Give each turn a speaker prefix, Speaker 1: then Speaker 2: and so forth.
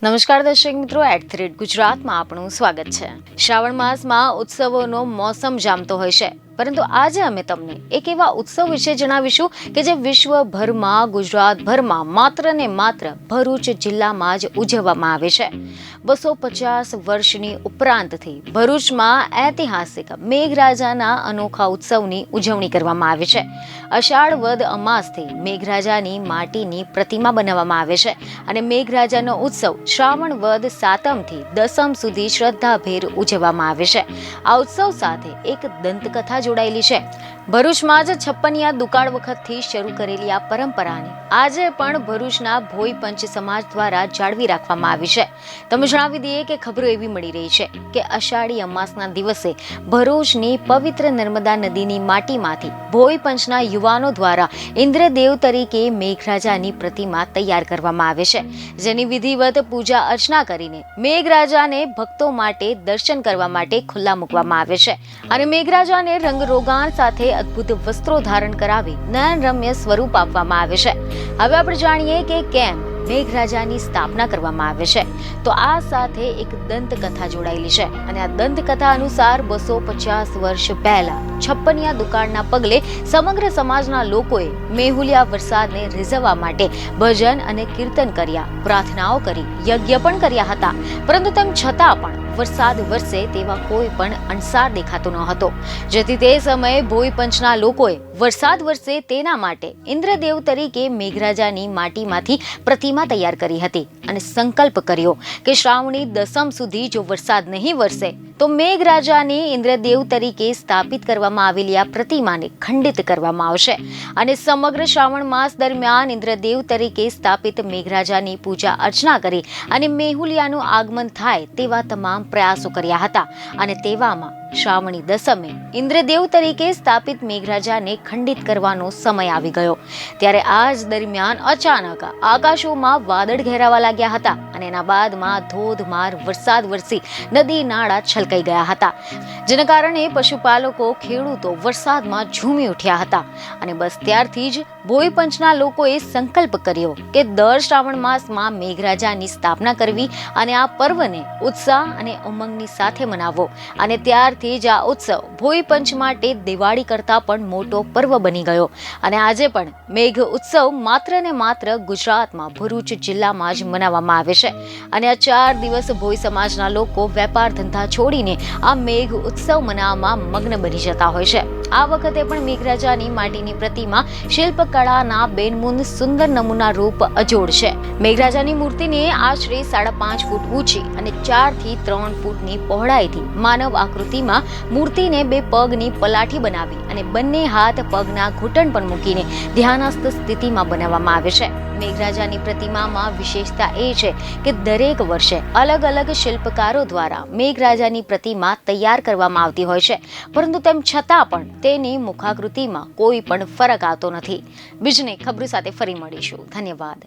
Speaker 1: નમસ્કાર દર્શક મિત્રો, @ગુજરાતમાં આપનું સ્વાગત છે। શ્રાવણ માસમાં ઉત્સવોનો મોસમ જામતો હોય છે, પરંતુ આજે અમે તમને એક એવા ઉત્સવ વિશે જણાવીશું કે જે વિશ્વભરમાં, ગુજરાતભરમાં માત્ર ને માત્ર ભરૂચ જિલ્લામાં જ ઉજવવામાં આવે છે। 250 વર્ષની ઉપરાંતથી ભરૂચમાં ઐતિહાસિક મેઘરાજાના અનોખા ઉત્સવની ઉજવણી કરવામાં આવે છે। અષાઢ વદ અમાસથી મેઘરાજાની માટીની પ્રતિમા બનાવવામાં આવે છે અને મેઘરાજાનો ઉત્સવ શ્રાવણ વદ સાતમથી દસમ સુધી શ્રદ્ધાભેર ઉજવવામાં આવે છે। આ ઉત્સવ સાથે એક દંતકથા જોડાયેલી છે। ભરૂચમાં જ છપ્પનિયા દુકાળ વખતથી શરૂ કરેલી આ પરંપરાને આજે પણ ભરૂચના ભોઈ પંચ સમાજ દ્વારા જાળવી રાખવામાં આવી છે। તમે જણાવી દઈએ કે ખબરો એવી મળી રહી છે કે અષાઢી અમાસના દિવસે ભરૂચની પવિત્ર નર્મદા નદીની માટીમાંથી ભોઈ પંચના યુવાનો દ્વારા ઇન્દ્રદેવ તરીકે મેઘરાજાની પ્રતિમા તૈયાર કરવામાં આવે છે, જેની વિધિવત પૂજા અર્ચના કરીને મેઘરાજાને ભક્તો માટે દર્શન કરવા માટે ખુલ્લા મૂકવામાં આવે છે અને મેઘરાજાને રંગરોગાન સાથે અદ્ભુત વસ્ત્રો ધારણ કરાવી નયનરમ્ય સ્વરૂપ આપવામાં આવે છે। હવે આપણે જાણીએ કે કેમ મેઘરાજાની સ્થાપના કરવામાં આવે છે। તો આ સાથે એક દંતકથા જોડાયેલી છે અને આ દંતકથા અનુસાર 250 વર્ષ પહેલા છપ્પનિયા દુકાળના પગલે સમગ્ર સમાજના લોકોએ મેહુલિયા વરસાદને રીઝવવા માટે ભજન અને કીર્તન કર્યા, પ્રાર્થનાઓ કરી, યજ્ઞ પણ કર્યા હતા, પરંતુ તેમ છતાં પણ વરસાદ વરસે તેવા કોઈ પણ અંસાર દેખાતો ન હતો, જેથી તે સમયે ભોઈ પંચના લોકોએ વરસાદ વરસે તેના માટે ઇન્દ્રદેવ તરીકે મેઘરાજાની માટીમાંથી પ્રતિમા તૈયાર કરી હતી અને સંકલ્પ કર્યો કે શ્રાવણી દસમ સુધી જો વરસાદ નહીં વરસે તો મેઘરાજાની ઇન્દ્રદેવ તરીકે સ્થાપિત કરવામાં આવેલી આ પ્રતિમાને ખંડિત કરવામાં આવશે અને સમગ્ર શ્રાવણ માસ દરમિયાન ઇન્દ્રદેવ તરીકે સ્થાપિત મેઘરાજાની પૂજા અર્ચના કરી અને મેહુલિયાનું આગમન થાય તેવા તમામ પ્રયાસો કર્યા હતા અને તેવામાં શ્રાવણી દસમે ઇન્દ્રદેવ તરીકે સ્થાપિત મેઘરાજાને ખંડિત કરવાનો સમય આવી ગયો। ત્યારે આ જ દરમિયાન અચાનક આકાશોમાં વાદળ ઘેરાવા લાગ્યા હતા અને એના બાદમાં ધોધમાર વરસાદ વરસી નદી નાળા છલકાઈ ગયા હતા, જેના કારણે પશુપાલકો, ખેડૂતો વરસાદમાં ઝૂમી ઉઠ્યા હતા અને બસ ત્યારથી જ ભોઈ પંચના લોકોએ સંકલ્પ કર્યો કે દર શ્રાવણ માસમાં મેઘરાજાની સ્થાપના કરવી અને આ પર્વને ઉત્સાહ અને ઉમંગની સાથે મનાવવો અને ત્યારથી જ આ ઉત્સવ ભોઈ પંચ માટે દિવાળી કરતા પણ મોટો પર્વ બની ગયો અને આજે પણ મેઘ ઉત્સવ માત્ર ને માત્ર ગુજરાતમાં ભરૂચ જિલ્લામાં જ મનાવવામાં આવે છે અને આ 4 દિવસ ભોઈ સમાજના લોકો વેપાર ધંધા છોડીને આ મેઘ ઉત્સવ મનાવવામાં મગ્ન બની જતા હોય છે। આ વખતે પણ મેઘરાજાની માટીની પ્રતિમા શિલ્પકળાના બેનમૂન સુંદર નમૂના રૂપ અજોડ છે। મેઘરાજાની મૂર્તિને આશરે 5.5 ફૂટ ઊંચી અને 4 થી 3 ફૂટની પહોળાઈથી માનવ આકૃતિમાં મૂર્તિને 2 પગની પલાઠી બનાવી અને બંને હાથ પગના ઘૂંટણ પર મૂકીને ધ્યાનસ્થ સ્થિતિમાં બનાવવામાં આવે છે। મેઘરાજાની પ્રતિમામાં વિશેષતા એ છે કે દરેક વર્ષે અલગ અલગ શિલ્પકારો દ્વારા મેઘરાજાની પ્રતિમા તૈયાર કરવામાં આવતી હોય છે, પરંતુ તેમ છતાં પણ તેની મુખાકૃતિમાં કોઈ પણ ફરક આવતો નથી। બીજની ખબરો સાથે ફરી મળીશું। ધન્યવાદ।